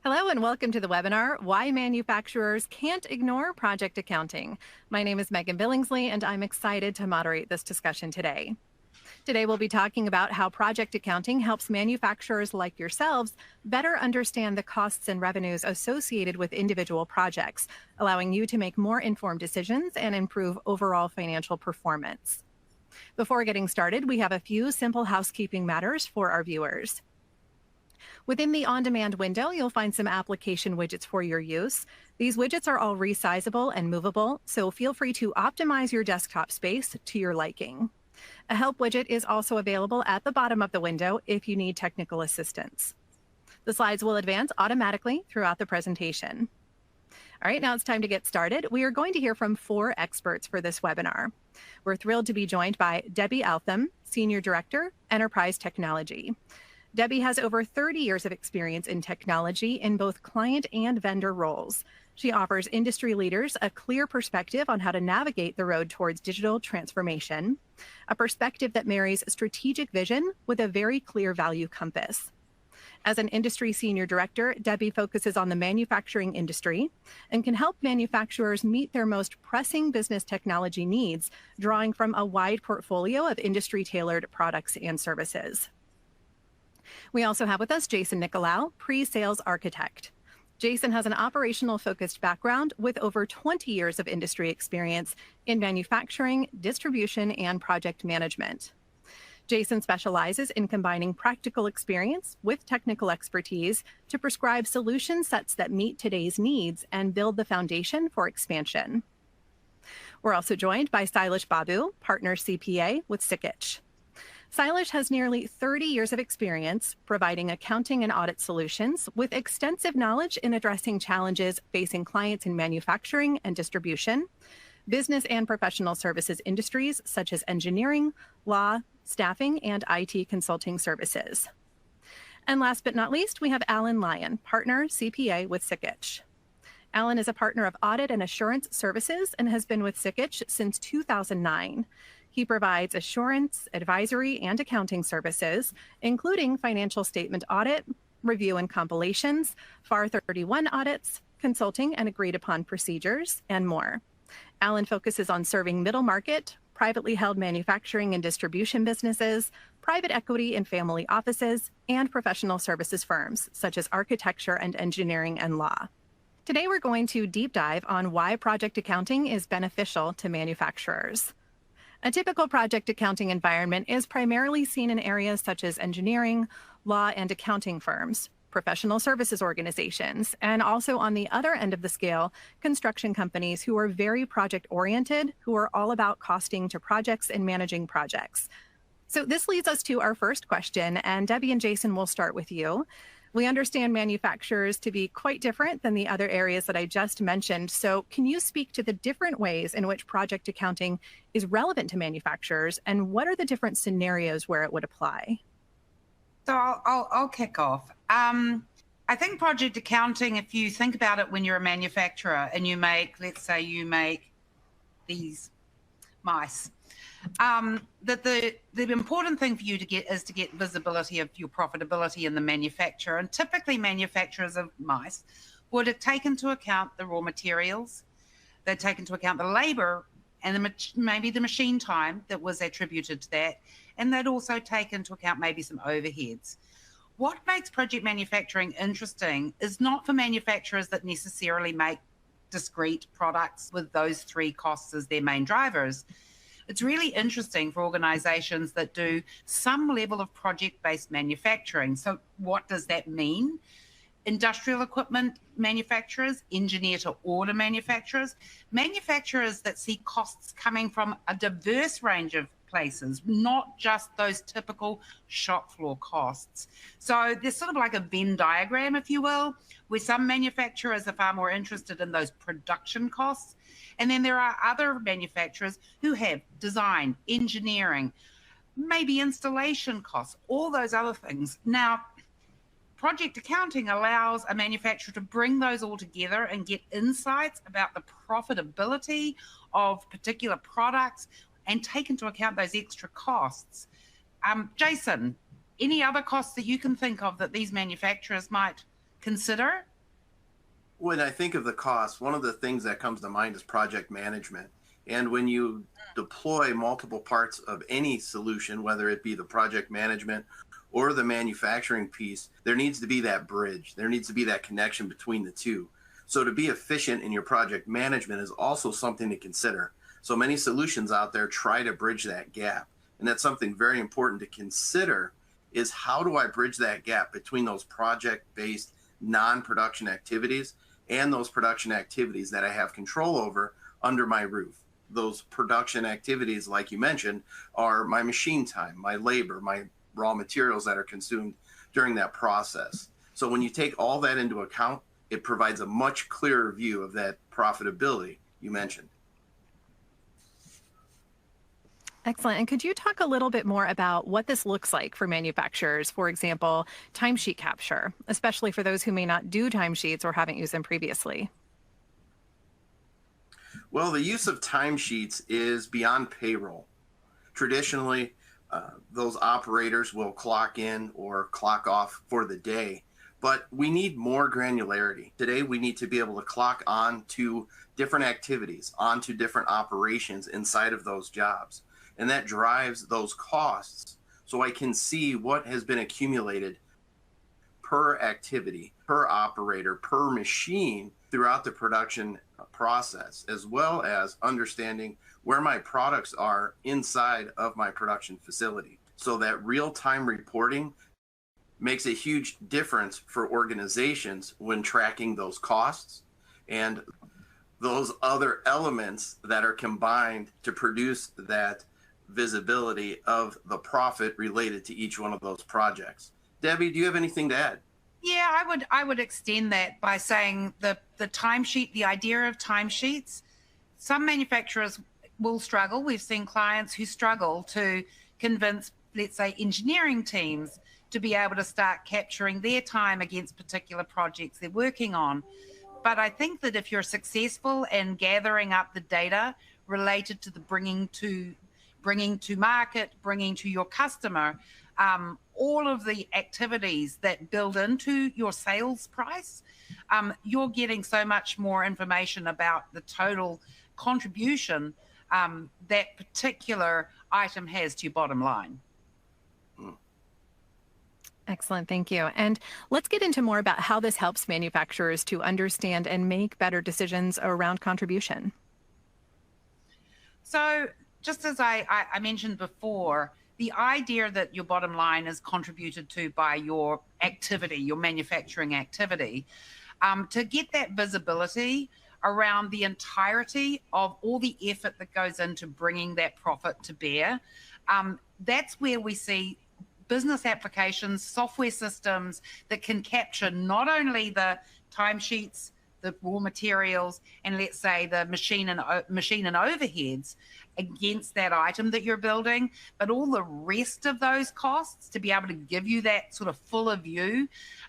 Hello and welcome to the webinar, Why Manufacturers Can't Ignore Project Accounting. My name is Megan Billingsley and I'm excited to moderate this discussion today. Today we'll be talking about how project accounting helps manufacturers like yourselves better understand the costs and revenues associated with individual projects, allowing you to make more informed decisions and improve overall financial performance. Before getting started, we have a few simple housekeeping matters for our viewers. Within the on-demand window, you'll find some application widgets for your use. These widgets are all resizable and movable, so feel free to optimize your desktop space to your liking. A help widget is also available at the bottom of the window if you need technical assistance. The slides will advance automatically throughout the presentation. All right, now it's time to get started. We are going to hear from 4 experts for this webinar. We're thrilled to be joined by Debbie Altham, Senior Director, Enterprise Technology. Debbie has over 30 years of experience in technology in both client and vendor roles. She offers industry leaders a clear perspective on how to navigate the road towards digital transformation, a perspective that marries strategic vision with a very clear value compass. As an industry senior director, Debbie focuses on the manufacturing industry and can help manufacturers meet their most pressing business technology needs, drawing from a wide portfolio of industry-tailored products and services. We also have with us Jason Nicolau, pre-sales architect. Jason has an operational focused background with over 20 years of industry experience in manufacturing, distribution, and project management. Jason specializes in combining practical experience with technical expertise to prescribe solution sets that meet today's needs and build the foundation for expansion. We're also joined by Sikich Babu, partner CPA with Sikich. Sikich has nearly 30 years of experience providing accounting and audit solutions with extensive knowledge in addressing challenges facing clients in manufacturing and distribution, business and professional services industries such as engineering, law, staffing, and IT consulting services. And last but not least, we have Alan Lyon, partner CPA with Sikich. Alan is a partner of audit and assurance services and has been with Sikich since 2009. He provides assurance, advisory, and accounting services, including financial statement audit, review and compilations, FAR 31 audits, consulting and agreed upon procedures, and more. Alan focuses on serving middle market, privately held manufacturing and distribution businesses, private equity and family offices, and professional services firms, such as architecture and engineering and law. Today, we're going to deep dive on why project accounting is beneficial to manufacturers. A typical project accounting environment is primarily seen in areas such as engineering, law, and accounting firms, professional services organizations, and also on the other end of the scale, construction companies who are very project-oriented, who are all about costing to projects and managing projects. So this leads us to our first question, and Debbie and Jason will start with you. We understand manufacturers to be quite different than the other areas that I just mentioned. So can you speak to the different ways in which project accounting is relevant to manufacturers, and what are the different scenarios where it would apply? So I'll kick off. I think project accounting, if you think about it when you're a manufacturer and you make, let's say you make these mice, that the important thing for you to get is to get visibility of your profitability in the manufacturer. And typically manufacturers of mice would have taken into account the raw materials, they'd take into account the labor and maybe the machine time that was attributed to that, and they'd also take into account maybe some overheads. What makes project manufacturing interesting is not for manufacturers that necessarily make discrete products with those 3 costs as their main drivers. It's really interesting for organizations that do some level of project-based manufacturing. So what does that mean? Industrial equipment manufacturers, engineer-to-order manufacturers, manufacturers that see costs coming from a diverse range of places, not just those typical shop floor costs. So there's sort of like a Venn diagram, if you will, where some manufacturers are far more interested in those production costs. And then there are other manufacturers who have design, engineering, maybe installation costs, all those other things. Now, project accounting allows a manufacturer to bring those all together and get insights about the profitability of particular products and take into account those extra costs. Jason, any other costs that you can think of that these manufacturers might consider When I think of the cost, one of the things that comes to mind is project management. And when you deploy multiple parts of any solution, whether it be the project management or the manufacturing piece, there needs to be that bridge. There needs to be that connection between the two. So to be efficient in your project management is also something to consider. So many solutions out there try to bridge that gap. And that's something very important to consider, is how do I bridge that gap between those project-based non-production activities and those production activities that I have control over under my roof. Those production activities, like you mentioned, are my machine time, my labor, my raw materials that are consumed during that process. So when you take all that into account, it provides a much clearer view of that profitability you mentioned. Excellent. And could you talk a little bit more about what this looks like for manufacturers? For example, timesheet capture, especially for those who may not do timesheets or haven't used them previously. Well, the use of timesheets is beyond payroll. Traditionally, those operators will clock in or clock off for the day, but we need more granularity. Today, we need to be able to clock on to different activities, onto different operations inside of those jobs. And that drives those costs. So I can see what has been accumulated per activity, per operator, per machine throughout the production process, as well as understanding where my products are inside of my production facility. So that real-time reporting makes a huge difference for organizations when tracking those costs and those other elements that are combined to produce that visibility of the profit related to each one of those projects. Debbie, do you have anything to add? Yeah, I would extend that by saying the timesheet, the idea of timesheets. Some manufacturers will struggle. We've seen clients who struggle to convince, let's say, engineering teams to be able to start capturing their time against particular projects they're working on. But I think that if you're successful in gathering up the data related to the bringing to market, bringing to your customer, all of the activities that build into your sales price, you're getting so much more information about the total contribution that particular item has to your bottom line. Excellent. Thank you. And let's get into more about how this helps manufacturers to understand and make better decisions around contribution. So just as I mentioned before, the idea that your bottom line is contributed to by your activity, your manufacturing activity, to get that visibility around the entirety of all the effort that goes into bringing that profit to bear, that's where we see business applications, software systems that can capture not only the timesheets, the raw materials, and let's say the machine and overheads against that item that you're building, but all the rest of those costs, to be able to give you that sort of fuller view,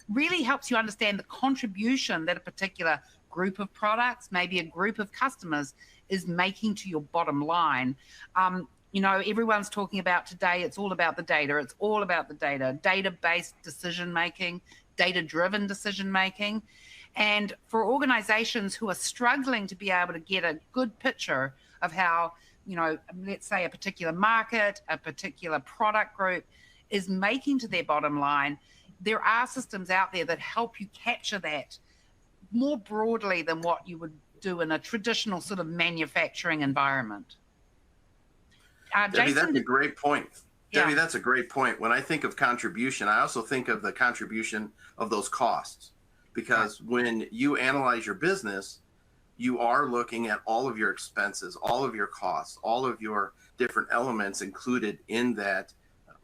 really helps you understand the contribution that a particular group of products, maybe a group of customers, is making to your bottom line. You know, everyone's talking about today, it's all about the data. It's all about the data, data-based decision-making, data-driven decision-making. And for organizations who are struggling to be able to get a good picture of how, you know, let's say a particular market, a particular product group is making to their bottom line, there are systems out there that help you capture that more broadly than what you would do in a traditional sort of manufacturing environment. Debbie, Jason, that's a great point. Yeah. Debbie, that's a great point. When I think of contribution, I also think of the contribution of those costs. Because when you analyze your business, you are looking at all of your expenses, all of your costs, all of your different elements included in that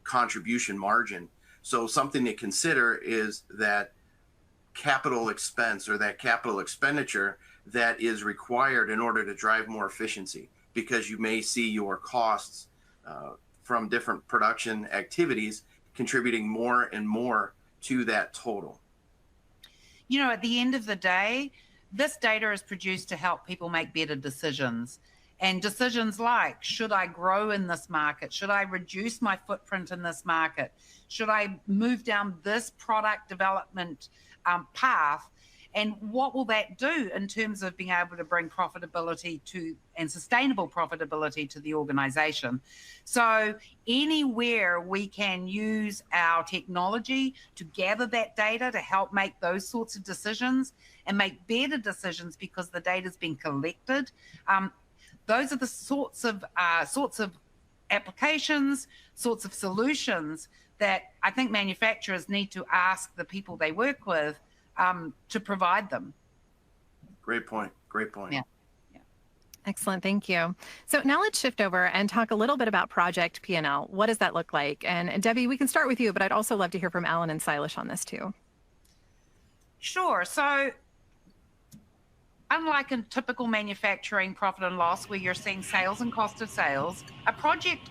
contribution margin. So something to consider is that capital expense or that capital expenditure that is required in order to drive more efficiency, because you may see your costs from different production activities contributing more and more to that total. You know, at the end of the day, this data is produced to help people make better decisions. And decisions like, should I grow in this market? Should I reduce my footprint in this market? Should I move down this product development path? And what will that do in terms of being able to bring profitability to and sustainable profitability to the organization? So anywhere we can use our technology to gather that data to help make those sorts of decisions and make better decisions because the data is being collected. Those are the sorts of applications, sorts of solutions that I think manufacturers need to ask the people they work with to provide them. Great point. Great point. Yeah. Excellent. Thank you. So now let's shift over and talk a little bit about project P&L. What does that look like? And Debbie, we can start with you, but I'd also love to hear from Alan and Silas on this too. Sure. So unlike in typical manufacturing profit and loss where you're seeing sales and cost of sales, a project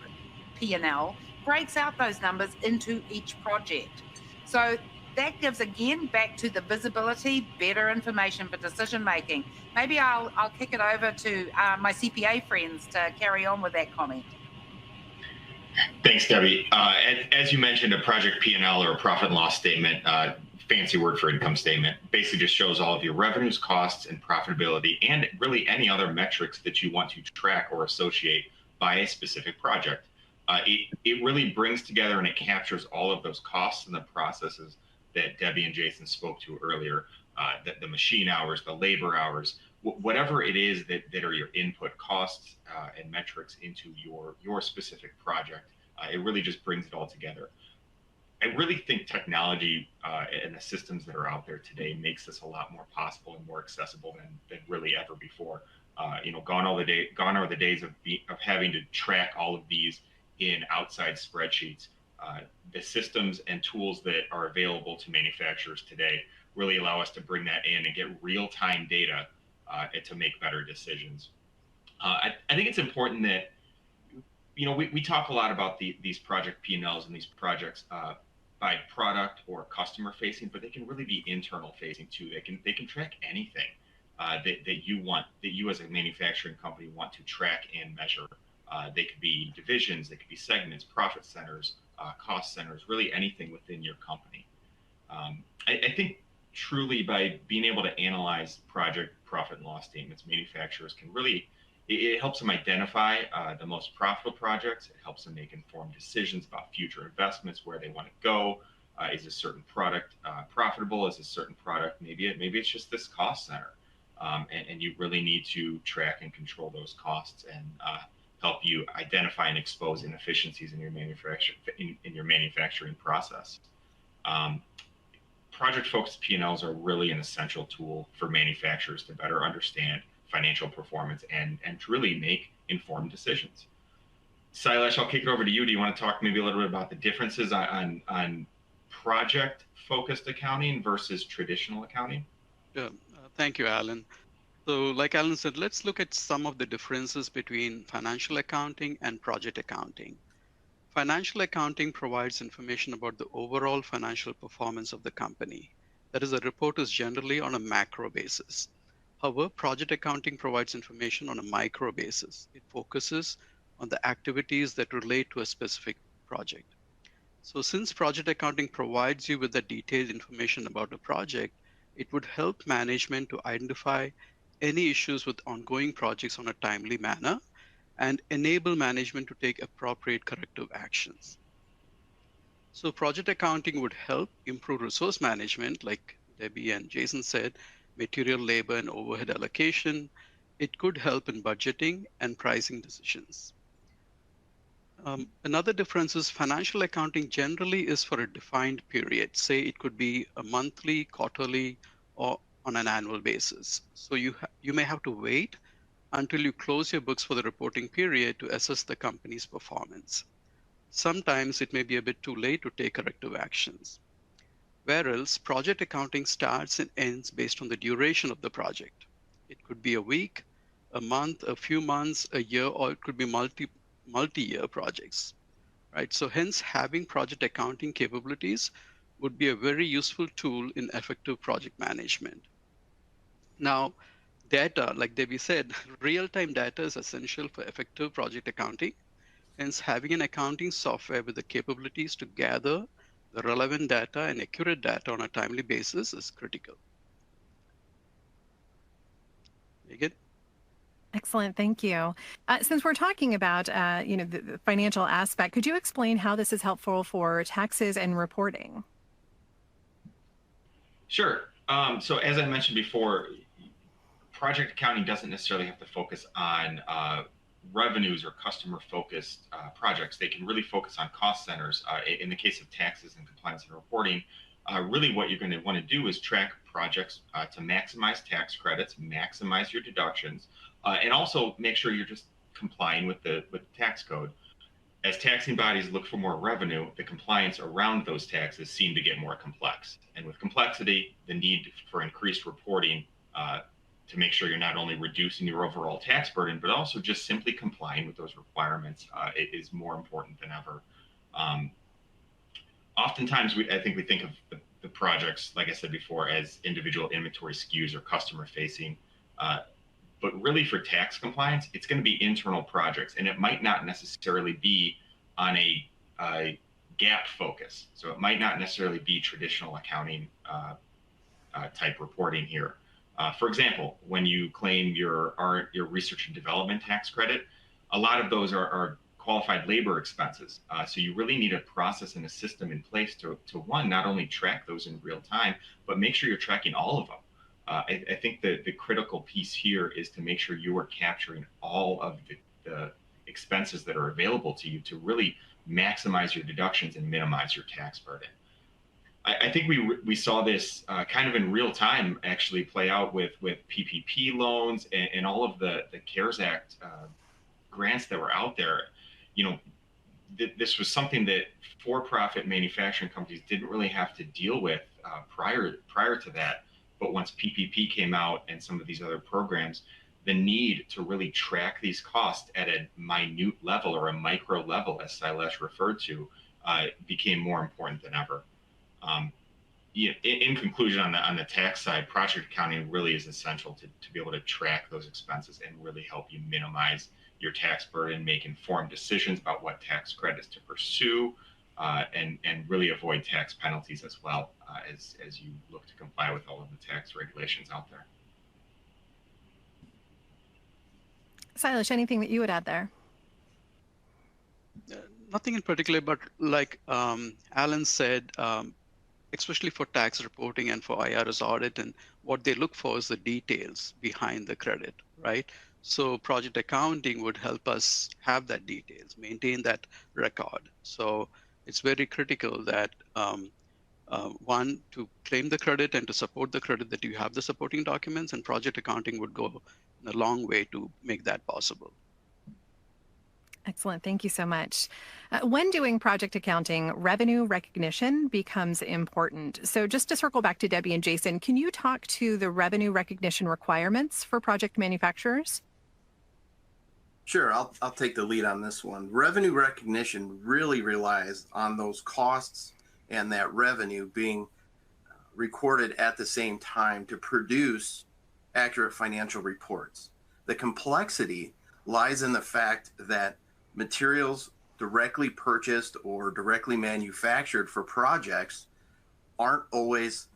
P&L breaks out those numbers into each project. So that gives, again, back to the visibility, better information for decision making. Maybe I'll kick it over to my CPA friends to carry on with that comment. Thanks, Debbie. As you mentioned, a project P&L or a profit and loss statement, fancy word for income statement, basically just shows all of your revenues, costs, and profitability, and really any other metrics that you want to track or associate by a specific project. It really brings together and it captures all of those costs and the processes that Debbie and Jason spoke to earlier, the machine hours, the labor hours, whatever it is that are your input costs and metrics into your specific project. It really just brings it all together. I really think technology and the systems that are out there today makes this a lot more possible and more accessible than really ever before. Gone are the days of having to track all of these in outside spreadsheets. The systems and tools that are available to manufacturers today really allow us to bring that in and get real-time data to make better decisions. I think it's important that we talk a lot about these project P&Ls and these projects by product or customer facing, but they can really be internal facing too. They can track anything that you as a manufacturing company want to track and measure. They could be divisions, they could be segments, profit centers, cost centers, really anything within your company. I think truly by being able to analyze project profit and loss statements, manufacturers can really, it helps them identify the most profitable projects. It helps them make informed decisions about future investments, where they want to go. Is a certain product profitable? Is a certain product, maybe it's just this cost center. And you really need to track and control those costs and help you identify and expose inefficiencies in your manufacturing process. Project-focused P&Ls are really an essential tool for manufacturers to better understand financial performance and to really make informed decisions. Silas, I'll kick it over to you. Do you want to talk maybe a little bit about the differences on project-focused accounting versus traditional accounting? Yeah, thank you, Alan. So like Alan said, let's look at some of the differences between financial accounting and project accounting. Financial accounting provides information about the overall financial performance of the company. That is, a report is generally on a macro basis. However, project accounting provides information on a micro basis. It focuses on the activities that relate to a specific project. So since project accounting provides you with the detailed information about a project, it would help management to identify any issues with ongoing projects on a timely manner and enable management to take appropriate corrective actions. So project accounting would help improve resource management, like Debbie and Jason said, material, labor, and overhead allocation. It could help in budgeting and pricing decisions. Another difference is financial accounting generally is for a defined period. Say it could be a monthly, quarterly, or on an annual basis. So you may have to wait until you close your books for the reporting period to assess the company's performance. Sometimes it may be a bit too late to take corrective actions. Whereas project accounting starts and ends based on the duration of the project. It could be a week, a month, a few months, a year, or it could be multi-year projects, right? So hence having project accounting capabilities would be a very useful tool in effective project management. Now, data, like Debbie said, real-time data is essential for effective project accounting. Hence, having an accounting software with the capabilities to gather the relevant data and accurate data on a timely basis is critical. Megan? Excellent, thank you. Since we're talking about, the financial aspect, could you explain how this is helpful for taxes and reporting? Sure. So as I mentioned before, project accounting doesn't necessarily have to focus on revenues or customer-focused projects. They can really focus on cost centers. In the case of taxes and compliance and reporting, really what you're going to want to do is track projects to maximize tax credits, maximize your deductions, and also make sure you're just complying with the tax code. As taxing bodies look for more revenue, the compliance around those taxes seem to get more complex. And with complexity, the need for increased reporting to make sure you're not only reducing your overall tax burden, but also just simply complying with those requirements is more important than ever. Oftentimes, I think we think of the projects, like I said before, as individual inventory SKUs or customer facing. But really for tax compliance, it's going to be internal projects, and it might not necessarily be on a GAAP focus. So it might not necessarily be traditional accounting type reporting here. For example, when you claim your research and development tax credit, a lot of those are qualified labor expenses. So you really need a process and a system in place to one, not only track those in real time, but make sure you're tracking all of them. I think the critical piece here is to make sure you are capturing all of the expenses that are available to you to really maximize your deductions and minimize your tax burden. I think we saw this kind of in real time actually play out with PPP loans and all of the CARES Act grants that were out there. This was something that for-profit manufacturing companies didn't really have to deal with prior to that. But once PPP came out and some of these other programs, the need to really track these costs at a minute level or a micro level, as Silesh referred to, became more important than ever. In conclusion, on the tax side, project accounting really is essential to be able to track those expenses and really help you minimize your tax burden, make informed decisions about what tax credits to pursue, and really avoid tax penalties as well as you look to comply with all of the tax regulations out there. Silesh, anything that you would add there? Nothing in particular, but like Alan said, especially for tax reporting and for IRS audit, and what they look for is the details behind the credit, right? So project accounting would help us have that details, maintain that record. So it's very critical that one, to claim the credit and to support the credit, that you have the supporting documents, and project accounting would go a long way to make that possible. Excellent. Thank you so much. When doing project accounting, revenue recognition becomes important. So just to circle back to Debbie and Jason, can you talk to the revenue recognition requirements for project manufacturers? Sure, I'll take the lead on this one. Revenue recognition really relies on those costs and that revenue being recorded at the same time to produce accurate financial reports. The complexity lies in the fact that materials directly purchased or directly manufactured for projects aren't always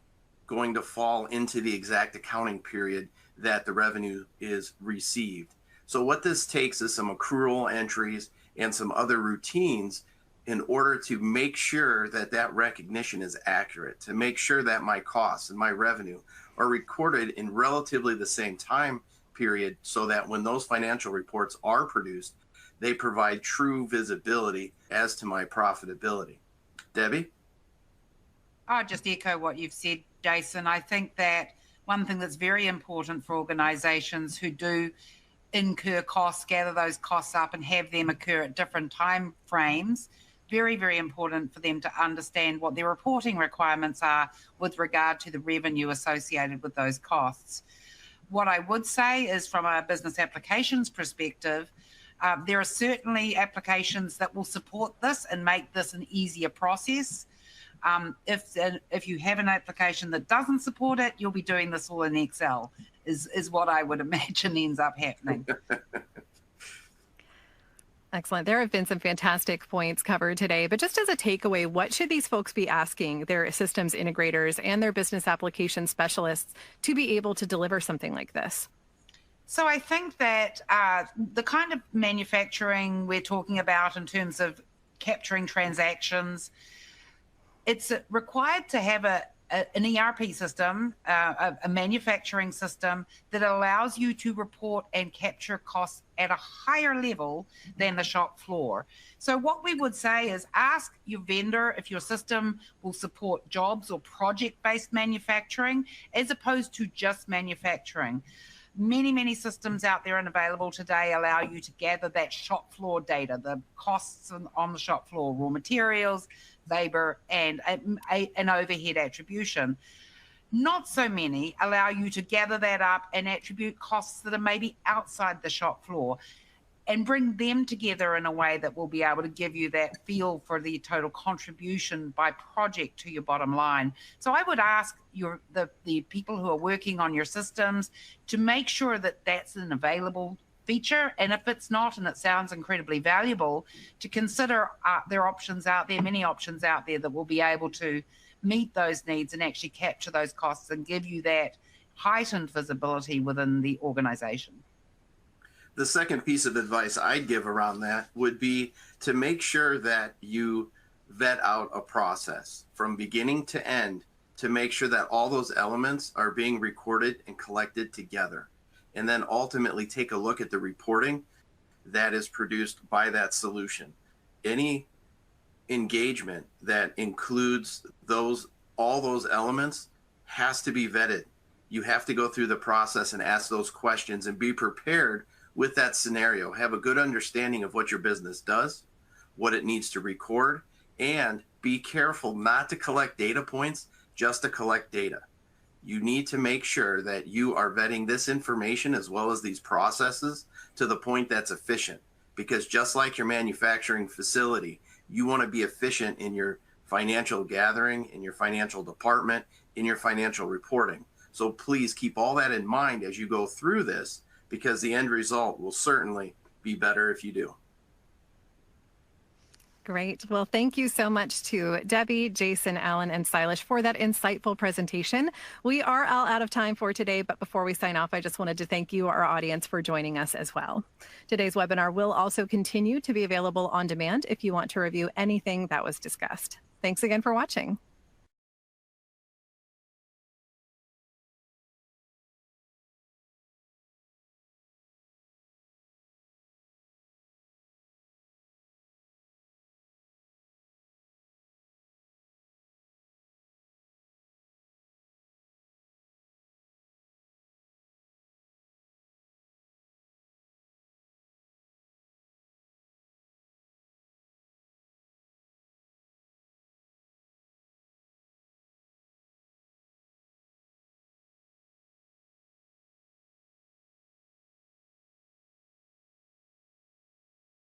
going to fall into the exact accounting period that the revenue is received. So what this takes is some accrual entries and some other routines in order to make sure that that recognition is accurate, to make sure that my costs and my revenue are recorded in relatively the same time period, so that when those financial reports are produced, they provide true visibility as to my profitability. Debbie? I'll just echo what you've said, Jason. I think that one thing that's very important for organizations who do incur costs, gather those costs up and have them occur at different time frames, very, very important for them to understand what their reporting requirements are with regard to the revenue associated with those costs. What I would say is, from a business applications perspective, there are certainly applications that will support this and make this an easier process. If you have an application that doesn't support it, you'll be doing this all in Excel, is what I would imagine ends up happening. Excellent. There have been some fantastic points covered today, but just as a takeaway, what should these folks be asking their systems integrators and their business application specialists to be able to deliver something like this? So I think that the kind of manufacturing we're talking about in terms of capturing transactions, it's required to have an ERP system, a manufacturing system that allows you to report and capture costs at a higher level than the shop floor. So what we would say is ask your vendor if your system will support jobs or project-based manufacturing as opposed to just manufacturing. Many systems out there and available today allow you to gather that shop floor data, the costs on the shop floor, raw materials, labor, and an overhead attribution. Not so many allow you to gather that up and attribute costs that are maybe outside the shop floor and bring them together in a way that will be able to give you that feel for the total contribution by project to your bottom line. So I would ask the people who are working on your systems to make sure that that's an available feature, and if it's not and it sounds incredibly valuable, to consider there are options out there, many options out there that will be able to meet those needs and actually capture those costs and give you that heightened visibility within the organization. The second piece of advice I'd give around that would be to make sure that you vet out a process from beginning to end to make sure that all those elements are being recorded and collected together. And then ultimately take a look at the reporting that is produced by that solution. Any engagement that includes all those elements has to be vetted. You have to go through the process and ask those questions and be prepared with that scenario. Have a good understanding of what your business does, what it needs to record, and be careful not to collect data points just to collect data. You need to make sure that you are vetting this information as well as these processes to the point that's efficient, because just like your manufacturing facility, you want to be efficient in your financial gathering, in your financial department, in your financial reporting. So please keep all that in mind as you go through this, because the end result will certainly be better if you do. Great. Well, thank you so much to Debbie, Jason, Alan, and Silas for that insightful presentation. We are all out of time for today, but before we sign off, I just wanted to thank you, our audience, for joining us as well. Today's webinar will also continue to be available on demand if you want to review anything that was discussed. Thanks again for watching.